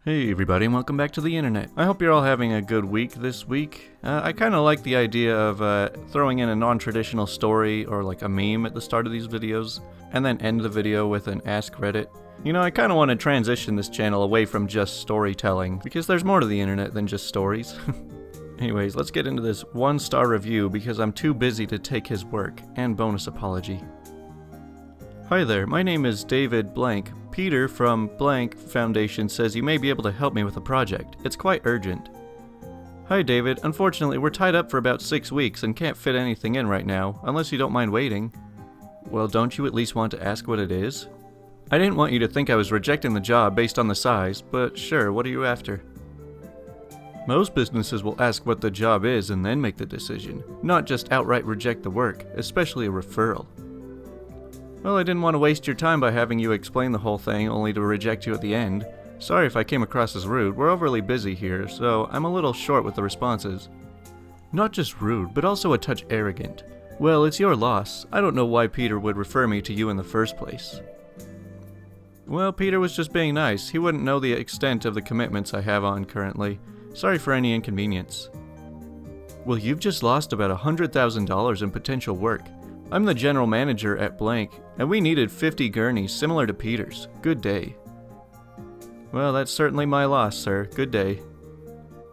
Hey everybody, and welcome back to the internet. I hope you're all having a good week this week. I kind of like the idea of throwing in a non-traditional story or like a meme at the start of these videos, and then end the video with an Ask Reddit. You know, I kind of want to transition this channel away from just storytelling, because there's more to the internet than just stories. Anyways, let's get into this 1-star review because I'm too busy to take his work, and bonus apology. Hi there, my name is David Blank. Peter from Blank Foundation says you may be able to help me with a project. It's quite urgent. Hi David, unfortunately we're tied up for about 6 weeks and can't fit anything in right now, unless you don't mind waiting. Well, don't you at least want to ask what it is? I didn't want you to think I was rejecting the job based on the size, but sure, what are you after? Most businesses will ask what the job is and then make the decision, not just outright reject the work, especially a referral. Well, I didn't want to waste your time by having you explain the whole thing only to reject you at the end. Sorry if I came across as rude, we're overly busy here, so I'm a little short with the responses. Not just rude, but also a touch arrogant. Well, it's your loss. I don't know why Peter would refer me to you in the first place. Well, Peter was just being nice. He wouldn't know the extent of the commitments I have on currently. Sorry for any inconvenience. Well, you've just lost about $100,000 in potential work. I'm the general manager at Blank, and we needed 50 gurneys similar to Peter's. Good day. Well, that's certainly my loss, sir. Good day.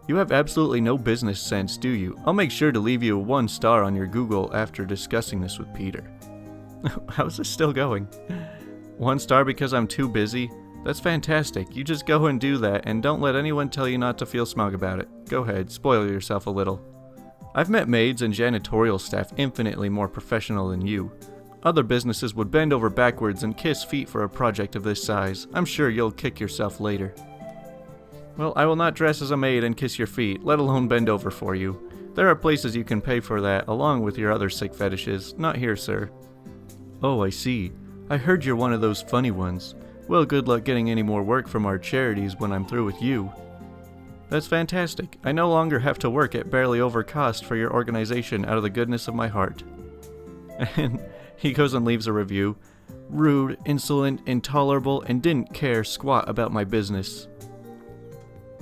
You have absolutely no business sense, do you? I'll make sure to leave you a 1-star on your Google after discussing this with Peter. How's this still going? 1 star because I'm too busy? That's fantastic. You just go and do that, and don't let anyone tell you not to feel smug about it. Go ahead, spoil yourself a little. I've met maids and janitorial staff infinitely more professional than you. Other businesses would bend over backwards and kiss feet for a project of this size. I'm sure you'll kick yourself later. Well, I will not dress as a maid and kiss your feet, let alone bend over for you. There are places you can pay for that, along with your other sick fetishes. Not here, sir. Oh, I see. I heard you're one of those funny ones. Well, good luck getting any more work from our charities when I'm through with you. That's fantastic. I no longer have to work at barely over cost for your organization out of the goodness of my heart. And he goes and leaves a review. Rude, insolent, intolerable, and didn't care squat about my business.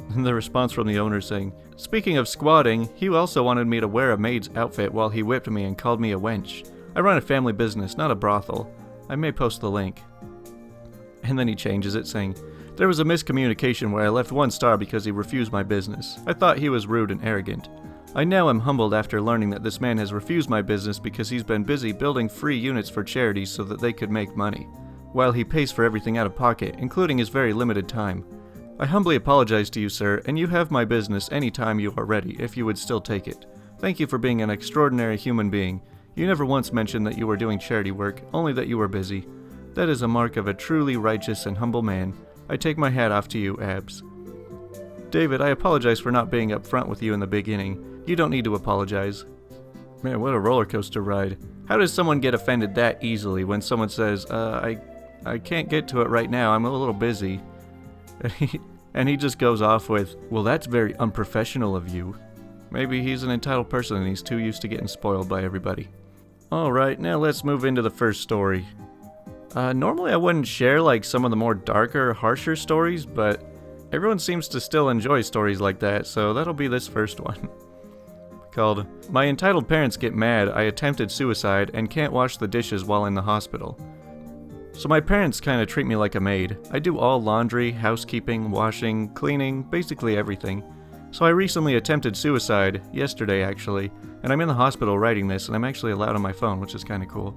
And the response from the owner saying, speaking of squatting, he also wanted me to wear a maid's outfit while he whipped me and called me a wench. I run a family business, not a brothel. I may post the link. And then he changes it saying, there was a miscommunication where I left 1 star because he refused my business. I thought he was rude and arrogant. I now am humbled after learning that this man has refused my business because he's been busy building free units for charities so that they could make money, while he pays for everything out of pocket, including his very limited time. I humbly apologize to you, sir, and you have my business any time you are ready, if you would still take it. Thank you for being an extraordinary human being. You never once mentioned that you were doing charity work, only that you were busy. That is a mark of a truly righteous and humble man. I take my hat off to you, Abs. David, I apologize for not being upfront with you in the beginning. You don't need to apologize. Man, what a roller coaster ride. How does someone get offended that easily when someone says, I can't get to it right now, I'm a little busy. And he just goes off with, well, that's very unprofessional of you. Maybe he's an entitled person and he's too used to getting spoiled by everybody. Alright, now let's move into the first story. Normally I wouldn't share like some of the more darker, harsher stories, but everyone seems to still enjoy stories like that, so that'll be this first one. Called, My Entitled Parents Get Mad, I Attempted Suicide and Can't Wash the Dishes While in the Hospital. So my parents kinda treat me like a maid. I do all laundry, housekeeping, washing, cleaning, basically everything. So I recently attempted suicide, yesterday actually, and I'm in the hospital writing this, and I'm actually allowed on my phone, which is kinda cool.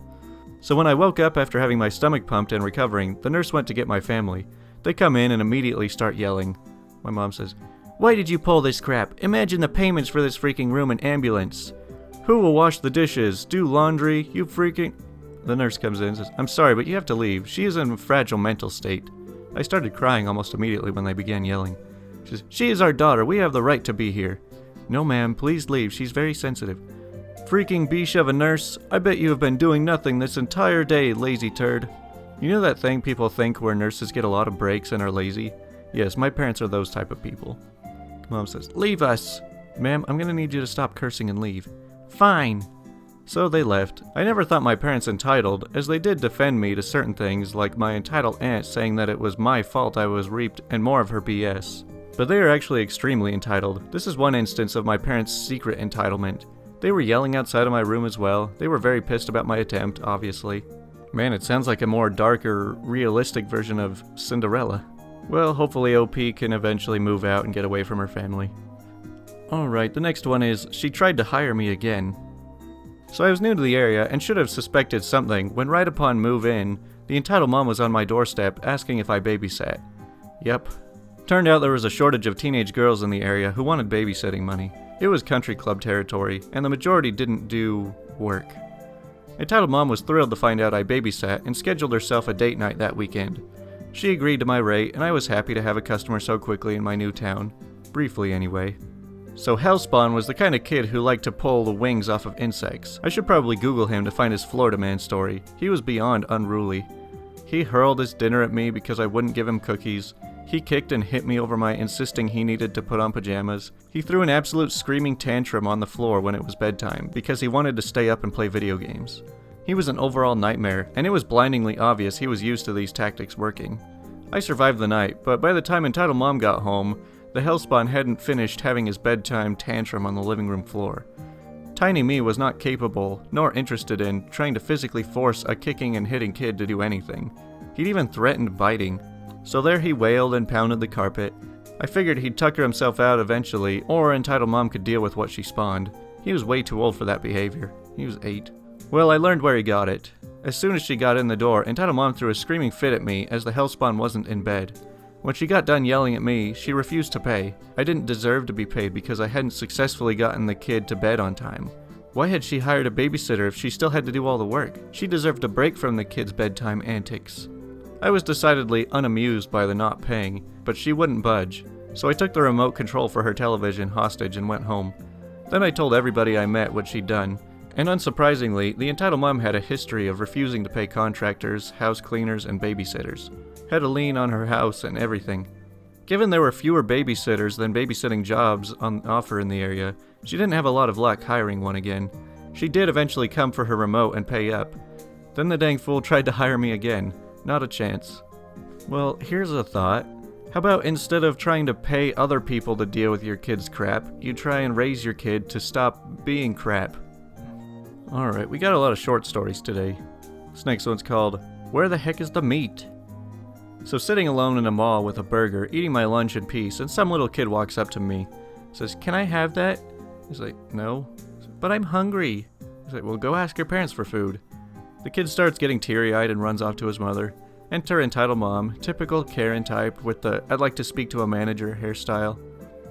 So when I woke up after having my stomach pumped and recovering, the nurse went to get my family. They come in and immediately start yelling. My mom says, why did you pull this crap? Imagine the payments for this freaking room and ambulance. Who will wash the dishes? Do laundry? You freaking... The nurse comes in and says, I'm sorry, but you have to leave. She is in a fragile mental state. I started crying almost immediately when they began yelling. She says, she is our daughter. We have the right to be here. No, ma'am, please leave. She's very sensitive. Freaking beesh of a nurse. I bet you have been doing nothing this entire day, lazy turd. You know that thing people think where nurses get a lot of breaks and are lazy? Yes, my parents are those type of people. Mom says, leave us. Ma'am, I'm gonna need you to stop cursing and leave. Fine. So they left. I never thought my parents entitled, as they did defend me to certain things, like my entitled aunt saying that it was my fault I was reaped and more of her BS. But they are actually extremely entitled. This is one instance of my parents' secret entitlement. They were yelling outside of my room as well. They were very pissed about my attempt, obviously. Man, it sounds like a more darker, realistic version of Cinderella. Well, hopefully OP can eventually move out and get away from her family. Alright, the next one is, she tried to hire me again. So I was new to the area and should have suspected something when right upon move-in, the entitled mom was on my doorstep asking if I babysat. Yep. Turned out there was a shortage of teenage girls in the area who wanted babysitting money. It was country club territory, and the majority didn't do work. Entitled mom was thrilled to find out I babysat and scheduled herself a date night that weekend. She agreed to my rate, and I was happy to have a customer so quickly in my new town. Briefly, anyway. So Hellspawn was the kind of kid who liked to pull the wings off of insects. I should probably Google him to find his Florida man story. He was beyond unruly. He hurled his dinner at me because I wouldn't give him cookies. He kicked and hit me over my insisting he needed to put on pajamas. He threw an absolute screaming tantrum on the floor when it was bedtime because he wanted to stay up and play video games. He was an overall nightmare, and it was blindingly obvious he was used to these tactics working. I survived the night, but by the time entitled mom got home, the Hellspawn hadn't finished having his bedtime tantrum on the living room floor. Tiny me was not capable, nor interested in, trying to physically force a kicking and hitting kid to do anything. He'd even threatened biting. So there he wailed and pounded the carpet. I figured he'd tucker himself out eventually, or entitled mom could deal with what she spawned. He was way too old for that behavior. He was 8. Well, I learned where he got it. As soon as she got in the door, entitled mom threw a screaming fit at me as the Hellspawn wasn't in bed. When she got done yelling at me, she refused to pay. I didn't deserve to be paid because I hadn't successfully gotten the kid to bed on time. Why had she hired a babysitter if she still had to do all the work? She deserved a break from the kid's bedtime antics. I was decidedly unamused by the not paying, but she wouldn't budge, so I took the remote control for her television hostage and went home. Then I told everybody I met what she'd done, and unsurprisingly, the entitled mom had a history of refusing to pay contractors, house cleaners, and babysitters. Had a lien on her house and everything. Given there were fewer babysitters than babysitting jobs on offer in the area, she didn't have a lot of luck hiring one again. She did eventually come for her remote and pay up. Then the dang fool tried to hire me again. Not a chance. Well, here's a thought. How about instead of trying to pay other people to deal with your kid's crap, you try and raise your kid to stop being crap? Alright, we got a lot of short stories today. This next one's called, Where the Heck is the Meat? So sitting alone in a mall with a burger, eating my lunch in peace, and some little kid walks up to me. Says, "Can I have that?" He's like, "No." "But I'm hungry." He's like, "Well, go ask your parents for food." The kid starts getting teary-eyed and runs off to his mother. Enter entitled mom, typical Karen type with the "I'd like to speak to a manager" hairstyle.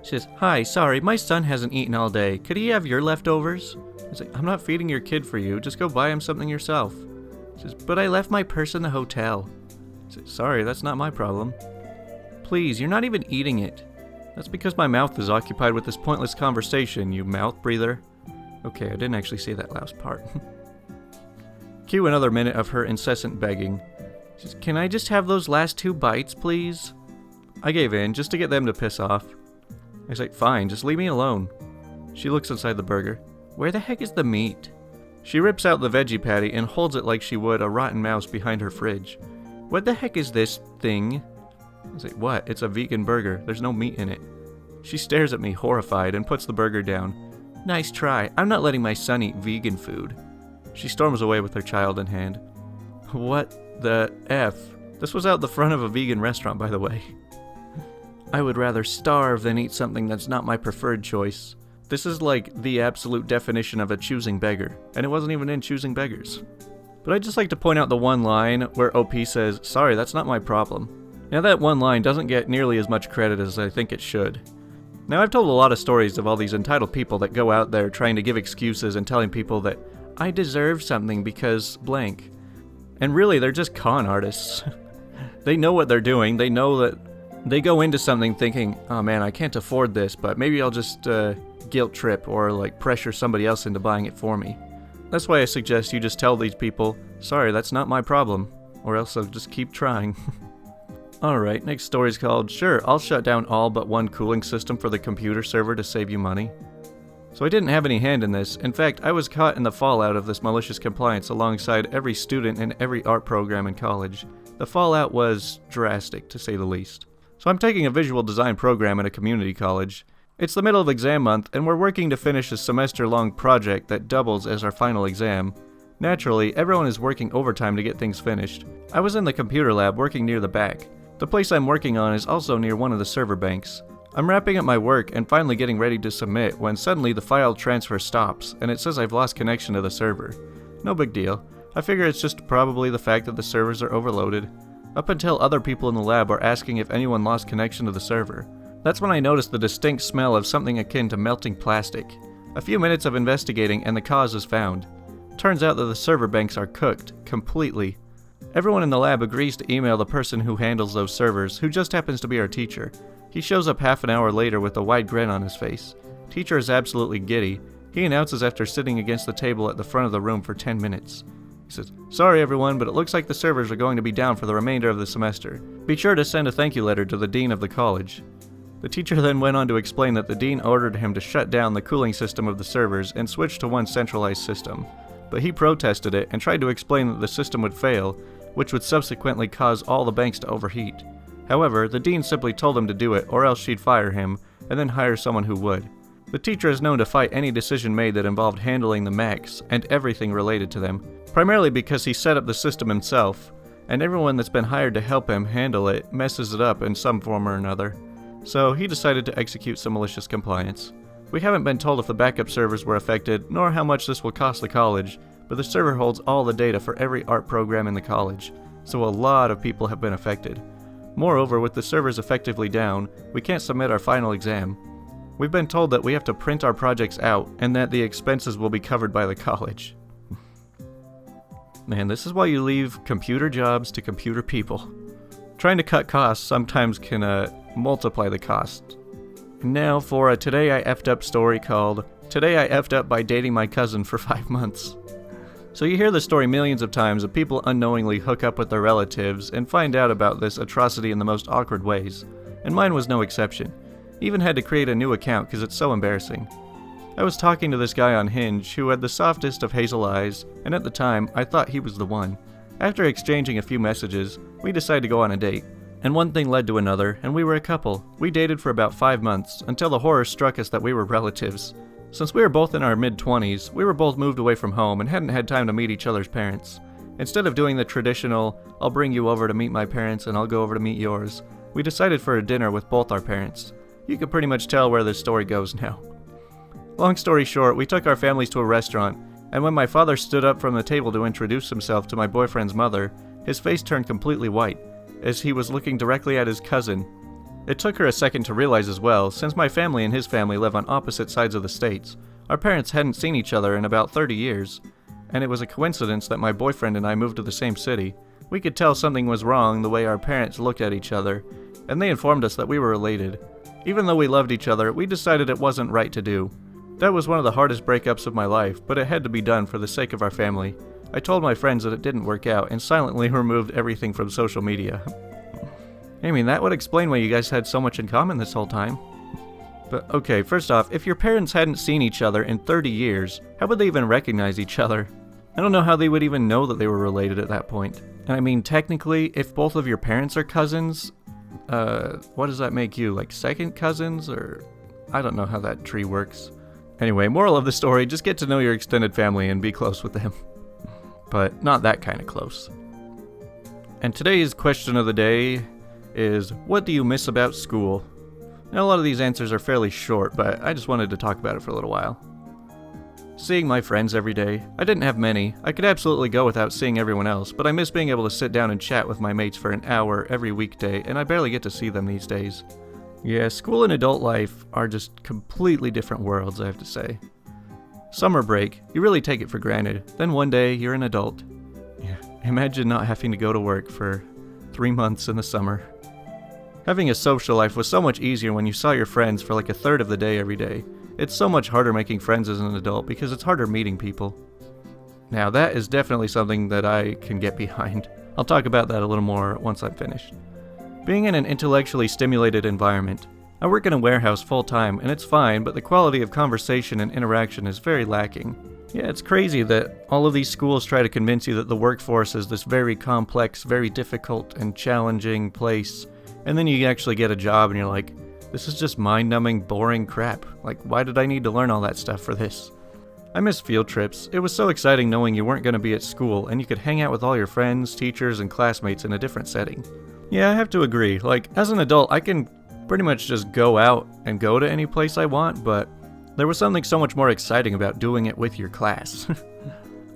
She says, "Hi, sorry, my son hasn't eaten all day. Could he have your leftovers?" He's like, "I'm not feeding your kid for you. Just go buy him something yourself." She says, "But I left my purse in the hotel." He says, "Sorry, that's not my problem." "Please, you're not even eating it." "That's because my mouth is occupied with this pointless conversation, you mouth breather." Okay, I didn't actually say that last part. Cue another minute of her incessant begging. She says, "Can I just have those last 2 bites, please?" I gave in, just to get them to piss off. I was like, "Fine, just leave me alone." She looks inside the burger. "Where the heck is the meat?" She rips out the veggie patty and holds it like she would a rotten mouse behind her fridge. "What the heck is this thing?" I was like, "What? It's a vegan burger. There's no meat in it." She stares at me horrified and puts the burger down. "Nice try. I'm not letting my son eat vegan food." She storms away with her child in hand. What the F? This was out the front of a vegan restaurant, by the way. I would rather starve than eat something that's not my preferred choice. This is like the absolute definition of a choosing beggar, and it wasn't even in Choosing Beggars. But I'd just like to point out the one line where OP says, "Sorry, that's not my problem." Now that one line doesn't get nearly as much credit as I think it should. Now I've told a lot of stories of all these entitled people that go out there trying to give excuses and telling people that I deserve something because blank. And really they're just con artists. They know what they're doing, they know that they go into something thinking, "Oh man, I can't afford this, but maybe I'll just guilt trip or like pressure somebody else into buying it for me." That's why I suggest you just tell these people, "Sorry, that's not my problem," or else they'll just keep trying. Alright, next story's called, Sure, I'll shut down all but one cooling system for the computer server to save you money. So I didn't have any hand in this. In fact, I was caught in the fallout of this malicious compliance alongside every student in every art program in college. The fallout was drastic, to say the least. So I'm taking a visual design program at a community college. It's the middle of exam month, and we're working to finish a semester-long project that doubles as our final exam. Naturally, everyone is working overtime to get things finished. I was in the computer lab working near the back. The place I'm working on is also near one of the server banks. I'm wrapping up my work and finally getting ready to submit when suddenly the file transfer stops and it says I've lost connection to the server. No big deal. I figure it's just probably the fact that the servers are overloaded. Up until other people in the lab are asking if anyone lost connection to the server. That's when I noticed the distinct smell of something akin to melting plastic. A few minutes of investigating and the cause is found. Turns out that the server banks are cooked, completely. Everyone in the lab agrees to email the person who handles those servers, who just happens to be our teacher. He shows up half an hour later with a wide grin on his face. Teacher is absolutely giddy. He announces after sitting against the table at the front of the room for 10 minutes. He says, "Sorry everyone, but it looks like the servers are going to be down for the remainder of the semester. Be sure to send a thank you letter to the dean of the college." The teacher then went on to explain that the dean ordered him to shut down the cooling system of the servers and switch to one centralized system. But he protested it and tried to explain that the system would fail, which would subsequently cause all the banks to overheat. However, the dean simply told him to do it or else she'd fire him, and then hire someone who would. The teacher is known to fight any decision made that involved handling the Macs and everything related to them, primarily because he set up the system himself, and everyone that's been hired to help him handle it messes it up in some form or another. So he decided to execute some malicious compliance. We haven't been told if the backup servers were affected, nor how much this will cost the college, but the server holds all the data for every art program in the college, so a lot of people have been affected. Moreover, with the servers effectively down, we can't submit our final exam. We've been told that we have to print our projects out, and that the expenses will be covered by the college. Man, this is why you leave computer jobs to computer people. Trying to cut costs sometimes can multiply the cost. And now for a Today I Effed Up story called Today I Effed Up by Dating My Cousin for 5 months. So you hear the story millions of times of people unknowingly hook up with their relatives and find out about this atrocity in the most awkward ways, and mine was no exception. Even had to create a new account because it's so embarrassing. I was talking to this guy on Hinge who had the softest of hazel eyes, and at the time I thought he was the one. After exchanging a few messages, we decided to go on a date, and one thing led to another, and we were a couple. We dated for about 5 months until the horror struck us that we were relatives. Since we were both in our mid-20s, we were both moved away from home and hadn't had time to meet each other's parents. Instead of doing the traditional, I'll bring you over to meet my parents and I'll go over to meet yours, we decided for a dinner with both our parents. You can pretty much tell where this story goes now. Long story short, we took our families to a restaurant, and when my father stood up from the table to introduce himself to my boyfriend's mother, his face turned completely white, as he was looking directly at his cousin. It took her a second to realize as well, since my family and his family live on opposite sides of the states. Our parents hadn't seen each other in about 30 years, and it was a coincidence that my boyfriend and I moved to the same city. We could tell something was wrong the way our parents looked at each other, and they informed us that we were related. Even though we loved each other, we decided it wasn't right to do. That was one of the hardest breakups of my life, but it had to be done for the sake of our family. I told my friends that it didn't work out and silently removed everything from social media. I mean, that would explain why you guys had so much in common this whole time. But okay, first off, if your parents hadn't seen each other in 30 years, how would they even recognize each other? I don't know how they would even know that they were related at that point. And I mean, technically, if both of your parents are cousins, what does that make you, like second cousins, or I don't know how that tree works. Anyway, moral of the story, just get to know your extended family and be close with them. But not that kind of close. And today's question of the day is, what do you miss about school? Now, a lot of these answers are fairly short, but I just wanted to talk about it for a little while. Seeing my friends every day. I didn't have many. I could absolutely go without seeing everyone else, but I miss being able to sit down and chat with my mates for an hour every weekday, and I barely get to see them these days. Yeah, school and adult life are just completely different worlds, I have to say. Summer break, you really take it for granted. Then one day, you're an adult. Yeah, imagine not having to go to work for 3 months in the summer. Having a social life was so much easier when you saw your friends for like a third of the day every day. It's so much harder making friends as an adult because it's harder meeting people. Now that is definitely something that I can get behind. I'll talk about that a little more once I'm finished. Being in an intellectually stimulated environment. I work in a warehouse full-time, and it's fine, but the quality of conversation and interaction is very lacking. Yeah, it's crazy that all of these schools try to convince you that the workforce is this very complex, very difficult, and challenging place, and then you actually get a job and you're like, this is just mind-numbing, boring crap. Like, why did I need to learn all that stuff for this? I miss field trips. It was so exciting knowing you weren't going to be at school, and you could hang out with all your friends, teachers, and classmates in a different setting. Yeah, I have to agree. Like, as an adult, I can pretty much just go out and go to any place I want, but there was something so much more exciting about doing it with your class.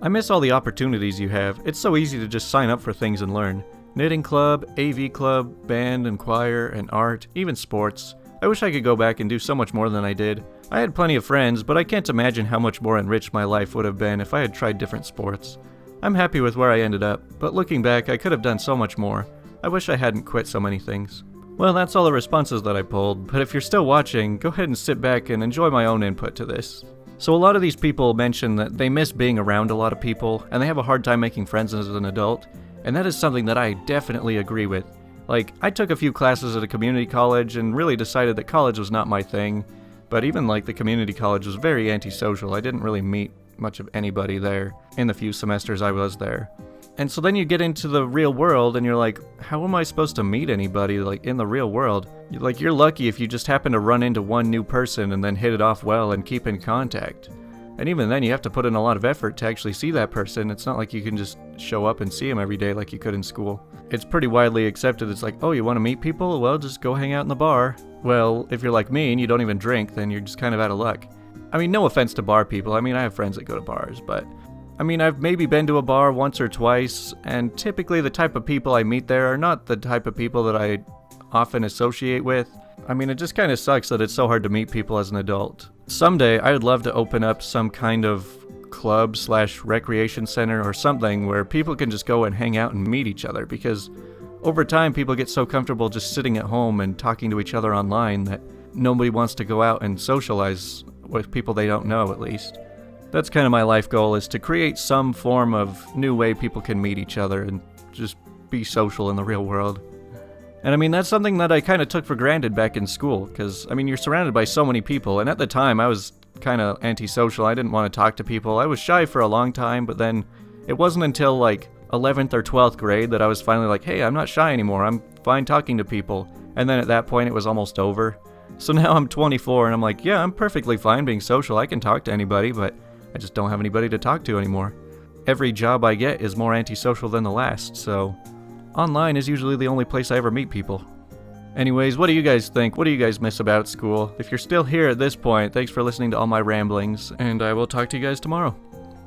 I miss all the opportunities you have. It's so easy to just sign up for things and learn. Knitting club, AV club, band and choir, and art, even sports. I wish I could go back and do so much more than I did. I had plenty of friends, but I can't imagine how much more enriched my life would have been if I had tried different sports. I'm happy with where I ended up, but looking back, I could have done so much more. I wish I hadn't quit so many things. Well, that's all the responses that I pulled, but if you're still watching, go ahead and sit back and enjoy my own input to this. So a lot of these people mention that they miss being around a lot of people, and they have a hard time making friends as an adult, and that is something that I definitely agree with. Like, I took a few classes at a community college and really decided that college was not my thing, but even like the community college was very antisocial. I didn't really meet much of anybody there in the few semesters I was there. And so then you get into the real world and you're like, how am I supposed to meet anybody like in the real world? Like, you're lucky if you just happen to run into one new person and then hit it off well and keep in contact. And even then you have to put in a lot of effort to actually see that person. It's not like you can just show up and see them every day like you could in school. It's pretty widely accepted. It's like, oh, you want to meet people? Well, just go hang out in the bar. Well, if you're like me and you don't even drink, then you're just kind of out of luck. I mean, no offense to bar people. I mean, I have friends that go to bars, but I mean, I've maybe been to a bar once or twice, and typically the type of people I meet there are not the type of people that I often associate with. I mean, it just kind of sucks that it's so hard to meet people as an adult. Someday, I would love to open up some kind of club/recreation center or something where people can just go and hang out and meet each other, because over time people get so comfortable just sitting at home and talking to each other online that nobody wants to go out and socialize with people they don't know, at least. That's kind of my life goal, is to create some form of new way people can meet each other and just be social in the real world. And I mean, that's something that I kind of took for granted back in school, because, I mean, you're surrounded by so many people, and at the time I was kind of antisocial. I didn't want to talk to people. I was shy for a long time, but then it wasn't until like 11th or 12th grade that I was finally like, hey, I'm not shy anymore. I'm fine talking to people. And then at that point it was almost over. So now I'm 24 and I'm like, yeah, I'm perfectly fine being social. I can talk to anybody, but I just don't have anybody to talk to anymore. Every job I get is more antisocial than the last, so online is usually the only place I ever meet people. Anyways, what do you guys think? What do you guys miss about school? If you're still here at this point, thanks for listening to all my ramblings, and I will talk to you guys tomorrow.